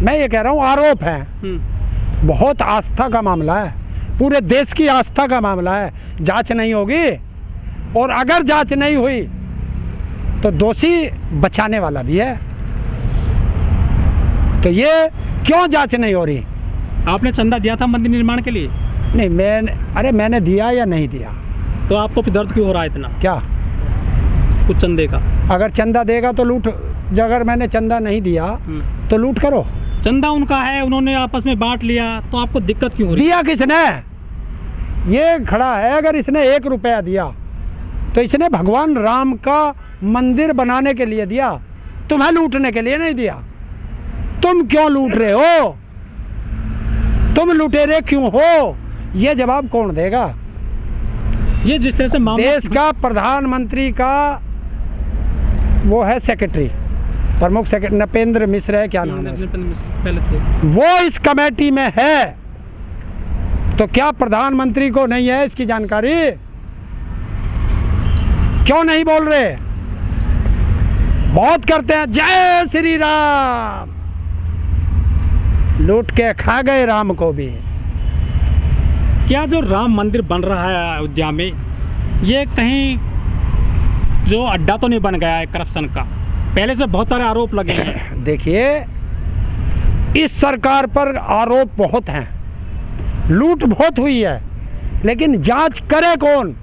मैं ये कह रहा हूँ आरोप है, बहुत आस्था का मामला है, पूरे देश की आस्था का मामला है। जांच नहीं होगी, और अगर जांच नहीं हुई तो दोषी बचाने वाला भी है। तो ये क्यों जांच नहीं हो रही? आपने चंदा दिया था मंदिर निर्माण के लिए? नहीं, मैंने दिया या नहीं दिया? तो आपको फिर दर्द क्यों हो रहा है इतना? क्या कुछ चंदे का? अगर चंदा देगा तो लूट, अगर मैंने चंदा नहीं दिया तो लूट करो। चंदा उनका है, उन्होंने आपस में बांट लिया, तो आपको दिक्कत क्यों हो रही? दिया किसने? ये खड़ा है, अगर इसने 1 रुपया दिया तो इसने भगवान राम का मंदिर बनाने के लिए दिया, तुम्हें लूटने के लिए नहीं दिया। तुम क्यों लूट रहे हो? तुम लुटेरे क्यों हो? ये जवाब कौन देगा? ये जिस तरह से देश का प्रधानमंत्री का वो है सेक्रेटरी, प्रमुख सेक्रेटरी नपेंद्र मिश्र है, क्या नाम है पहले थे, वो इस कमेटी में है। तो क्या प्रधानमंत्री को नहीं है इसकी जानकारी? क्यों नहीं बोल रहे? बहुत करते हैं जय श्री राम, लूट के खा गए राम को भी। क्या जो राम मंदिर बन रहा है अयोध्या में, ये कहीं जो अड्डा तो नहीं बन गया है करप्शन का? पहले से बहुत सारे आरोप लगे हैं। देखिए, इस सरकार पर आरोप बहुत हैं, लूट बहुत हुई है, लेकिन जांच करे कौन?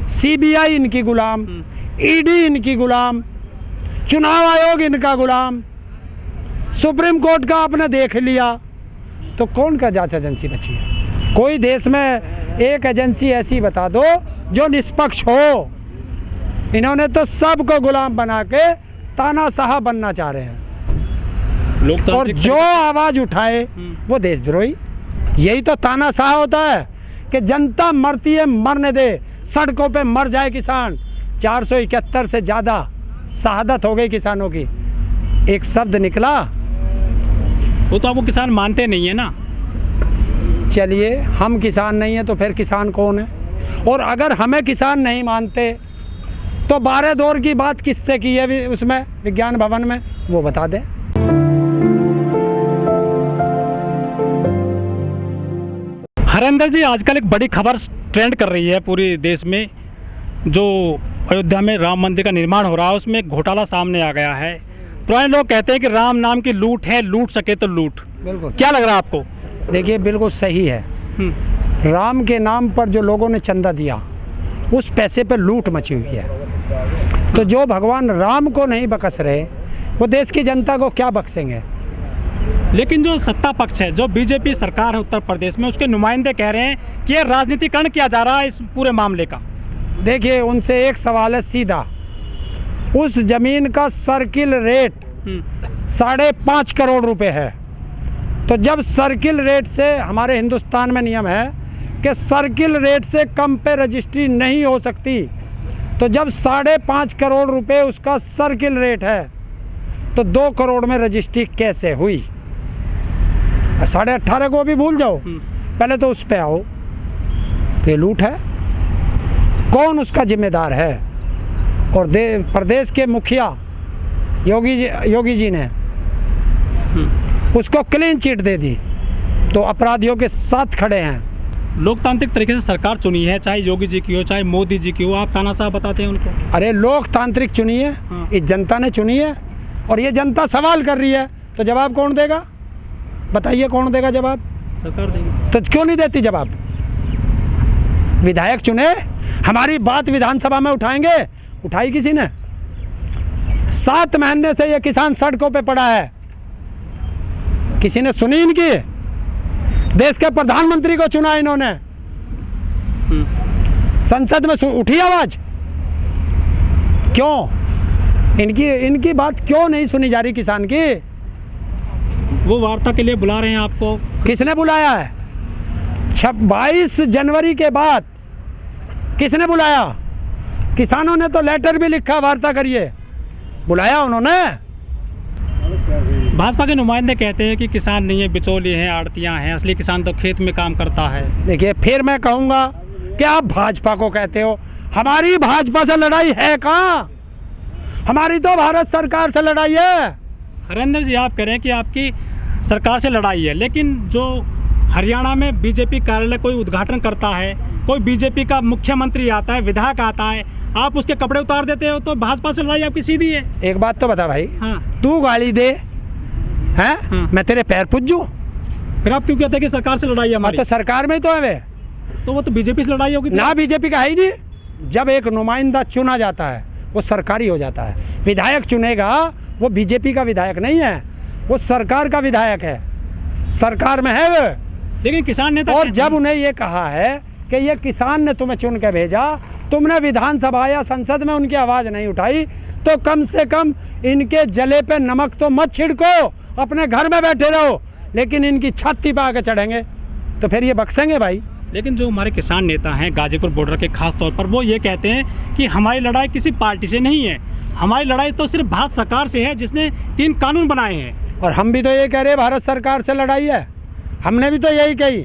सीबीआई इनकी गुलाम, ईडी इनकी गुलाम, चुनाव आयोग इनका गुलाम, सुप्रीम कोर्ट का आपने देख लिया, तो कौन का जांच एजेंसी बची है? कोई देश में एक एजेंसी ऐसी बता दो जो निष्पक्ष हो। इन्होंने तो सबको गुलाम बना के तानाशाह बनना चाह रहे हैं, और जो आवाज उठाए वो देशद्रोही। यही तो तानाशाह होता है कि जनता मरती है, मरने दे, सड़कों पे मर जाए किसान। 471 से ज़्यादा शहादत हो गई किसानों की, एक शब्द निकला। वो तो आपको किसान मानते नहीं है ना। चलिए, हम किसान नहीं है तो फिर किसान कौन है? और अगर हमें किसान नहीं मानते तो 12 दौर की बात किससे की है उसमें विज्ञान भवन में, वो बता दें। हरेंद्र जी, आजकल एक बड़ी खबर ट्रेंड कर रही है पूरे देश में। जो अयोध्या में राम मंदिर का निर्माण हो रहा है, उसमें एक घोटाला सामने आ गया है। पुराने लोग कहते हैं कि राम नाम की लूट है, लूट सके तो लूट। बिल्कुल। क्या क्या लग रहा है आपको? देखिए, बिल्कुल सही है। राम के नाम पर जो लोगों ने चंदा दिया, उस पैसे पर लूट मची हुई है। तो जो भगवान राम को नहीं बख्श रहे, वो देश की जनता को क्या बख्शेंगे? लेकिन जो सत्ता पक्ष है, जो बीजेपी सरकार है उत्तर प्रदेश में, उसके नुमाइंदे कह रहे हैं कि ये राजनीतिकरण किया जा रहा है इस पूरे मामले का। देखिए, उनसे एक सवाल है सीधा, उस जमीन का सर्किल रेट 5.5 करोड़ रुपए है। तो जब सर्किल रेट से, हमारे हिंदुस्तान में नियम है कि सर्किल रेट से कम पे रजिस्ट्री नहीं हो सकती, तो जब 5.5 करोड़ रुपए उसका सर्किल रेट है, तो 2 करोड़ में रजिस्ट्री कैसे हुई? 18.5 को भी भूल जाओ, पहले तो उस पे आओ। तो ये लूट है, कौन उसका जिम्मेदार है? और प्रदेश के मुखिया योगी जी ने उसको क्लीन चिट दे दी, तो अपराधियों के साथ खड़े हैं। लोकतांत्रिक तरीके से सरकार चुनी है, चाहे योगी जी की हो, चाहे मोदी जी की हो, आप तानाशाह बताते हैं उनको। अरे, लोकतांत्रिक चुनी है, इस जनता ने चुनी है, और ये जनता सवाल कर रही है, तो जवाब कौन देगा? बताइए, कौन देगा जवाब? सरकार देगी। तो क्यों नहीं देती जवाब? विधायक चुने, हमारी बात विधानसभा में उठाएंगे, उठाई किसी ने? 7 महीने से ये किसान सड़कों पे पड़ा है, किसी ने सुनी इनकी? देश के प्रधानमंत्री को चुना इन्होंने, संसद में उठी आवाज, क्यों? इनकी बात क्यों नहीं सुनी जा रही किसान की? वो वार्ता के लिए बुला रहे हैं आपको। किसने बुलाया है? 22 जनवरी के बाद किसने बुलाया? किसानों ने तो लेटर भी लिखा, वार्ता करिए, बुलाया उन्होंने। भाजपा के नुमाइंदे कहते हैं कि किसान नहीं है, बिचौलिए हैं, आड़तियां हैं, असली किसान तो खेत में काम करता है। देखिए, फिर मैं कहूँगा कि आप भाजपा को कहते हो, हमारी भाजपा से लड़ाई है कहाँ? हमारी तो भारत सरकार से लड़ाई है। हरेंद्र जी, आप कह रहे हैं कि आपकी सरकार से लड़ाई है, लेकिन जो हरियाणा में बीजेपी कार्यालय कोई उद्घाटन करता है, कोई बीजेपी का मुख्यमंत्री आता है, विधायक आता है, आप उसके कपड़े उतार देते हो, तो भाजपा से लड़ाई आपकी सीधी है। एक बात तो बता भाई, हाँ। तू गाली दे हैं, हाँ। मैं तेरे पैर पूजूं? फिर आप क्यों कहते हैं कि सरकार से लड़ाई है हमारी? तो सरकार में ही तो है वे। तो वो तो बीजेपी से लड़ाई होगी। ना बीजेपी का है ही नहीं। जब एक नुमाइंदा चुना जाता है वो सरकारी हो जाता है। विधायक चुनेगा वो बीजेपी का विधायक नहीं है, वो सरकार का विधायक है, सरकार में है वो। लेकिन किसान नेता, और जब उन्हें ये कहा है कि ये किसान ने तुम्हें चुन के भेजा, तुमने विधानसभा या संसद में उनकी आवाज़ नहीं उठाई, तो कम से कम इनके जले पे नमक तो मत छिड़को, अपने घर में बैठे रहो। लेकिन इनकी छाती पे आके चढ़ेंगे तो फिर ये बक्सेंगे भाई। लेकिन जो हमारे किसान नेता हैं गाजीपुर बॉर्डर के, खास तौर पर वो ये कहते हैं कि हमारी लड़ाई किसी पार्टी से नहीं है, हमारी लड़ाई तो सिर्फ भारत सरकार से है जिसने 3 कानून बनाए हैं। और हम भी तो ये कह रहे हैं भारत सरकार से लड़ाई है, हमने भी तो यही कही।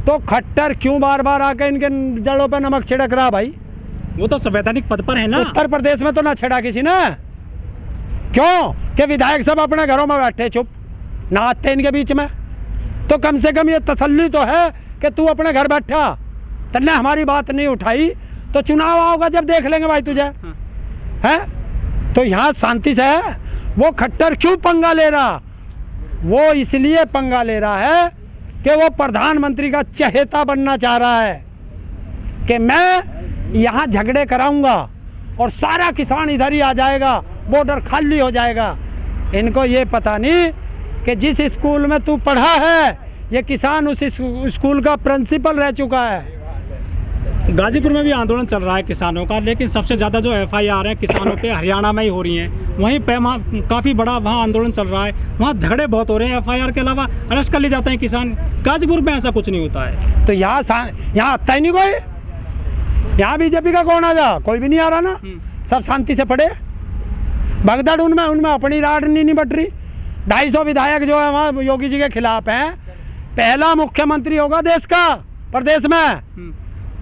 तो खट्टर क्यों बार बार आके इनके जड़ों पे नमक छिड़क रहा भाई? वो तो संवैधानिक पद पर है ना। उत्तर प्रदेश में तो ना छिड़ा किसी ने। क्यों कि विधायक सब अपने घरों में बैठे चुप, ना आते इनके बीच में। तो कम से कम ये तसल्ली तो है कि तू अपने घर बैठा, तन्ने हमारी बात नहीं उठाई, तो चुनाव आओगा जब देख लेंगे भाई तुझे। है तो यहाँ शांति से है। वो खट्टर क्यों पंगा ले रहा? वो इसलिए पंगा ले रहा है कि वो प्रधानमंत्री का चहेता बनना चाह रहा है कि मैं यहाँ झगड़े कराऊंगा और सारा किसान इधर ही आ जाएगा, बॉर्डर खाली हो जाएगा। इनको ये पता नहीं कि जिस स्कूल में तू पढ़ा है ये किसान उस स्कूल का प्रिंसिपल रह चुका है। गाजीपुर में भी आंदोलन चल रहा है किसानों का, लेकिन सबसे ज़्यादा जो FIR है किसानों पे हरियाणा में ही हो रही हैं। वहीं पे काफ़ी बड़ा वहाँ आंदोलन चल रहा है, वहाँ झगड़े बहुत हो रहे हैं। FIR के अलावा अरेस्ट कर लिए जाते हैं किसान। गाजीपुर में ऐसा कुछ नहीं होता है। तो यहाँ आता ही नहीं कोई। यहाँ बीजेपी का कौन आ जा? कोई भी नहीं आ रहा ना, सब शांति से पड़े। भगदड़ उनमें अपनी राड नहीं बट रही। 250 विधायक जो है वहाँ योगी जी के खिलाफ हैं। पहला मुख्यमंत्री होगा देश का, प्रदेश में,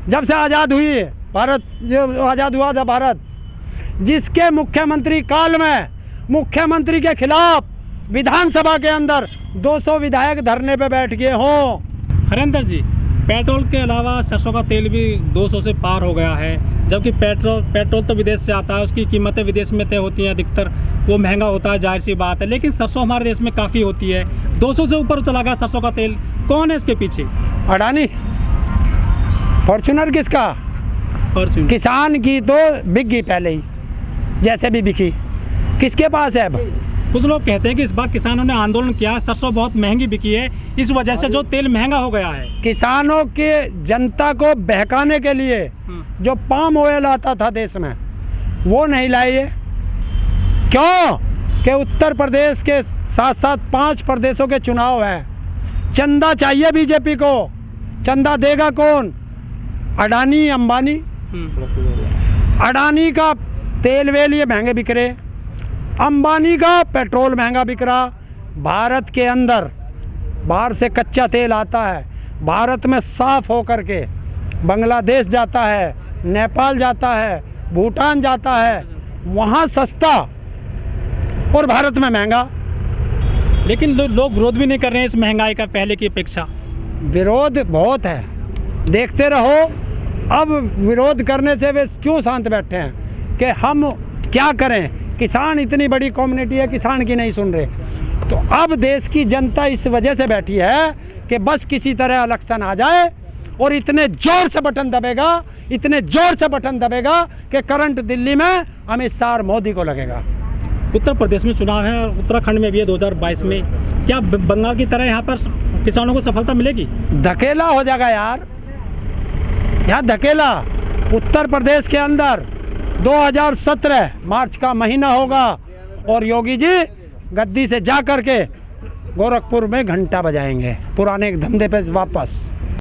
जब से आज़ाद हुई भारत, जो आज़ाद हुआ था भारत, जिसके मुख्यमंत्री काल में मुख्यमंत्री के खिलाफ विधानसभा के अंदर 200 विधायक धरने पे बैठ गए हों। हरेंद्र जी, पेट्रोल के अलावा सरसों का तेल भी 200 से पार हो गया है, जबकि पेट्रोल तो विदेश से आता है, उसकी कीमतें विदेश में तय होती हैं अधिकतर, वो महंगा होता है, जाहिर सी बात है। लेकिन सरसों हमारे देश में काफ़ी होती है, 200 से ऊपर चला गया सरसों का तेल। कौन है इसके पीछे? अडानी, फॉर्च्यूनर किसका? फॉर्च्यूनर। किसान की तो बिक गई पहले ही, जैसे भी बिकी। किसके पास है अब? कुछ लोग कहते हैं कि इस बार किसानों ने आंदोलन किया, सरसों बहुत महंगी बिकी है, इस वजह से जो तेल महंगा हो गया है। किसानों के जनता को बहकाने के लिए जो पाम ऑयल आता था देश में, वो नहीं लाए। क्यों कि उत्तर प्रदेश के साथ साथ 5 प्रदेशों के चुनाव हैं। चंदा चाहिए बीजेपी को। चंदा देगा कौन? अडानी, अंबानी। अडानी का तेल वेल ये महंगे बिक रहे, अंबानी का पेट्रोल महंगा बिक रहा। भारत के अंदर बाहर से कच्चा तेल आता है, भारत में साफ होकर के बांग्लादेश जाता है, नेपाल जाता है, भूटान जाता है, वहाँ सस्ता और भारत में महंगा। लेकिन लोग विरोध भी नहीं कर रहे हैं इस महंगाई का पहले की अपेक्षा। विरोध बहुत है, देखते रहो। अब विरोध करने से वे क्यों शांत बैठे हैं कि हम क्या करें? किसान इतनी बड़ी कम्युनिटी है, किसान की नहीं सुन रहे। तो अब देश की जनता इस वजह से बैठी है कि बस किसी तरह इलेक्शन आ जाए और इतने जोर से बटन दबेगा, इतने जोर से बटन दबेगा कि करंट दिल्ली में अमित शाह और मोदी को लगेगा। उत्तर प्रदेश में चुनाव है और उत्तराखंड में भी है 2022 में। क्या बंगाल की तरह यहाँ पर किसानों को सफलता मिलेगी? धकेला हो जाएगा यार, यहाँ धकेला। उत्तर प्रदेश के अंदर 2017 मार्च का महीना होगा और योगी जी गद्दी से जा कर के गोरखपुर में घंटा बजाएंगे, पुराने धंधे पे वापस।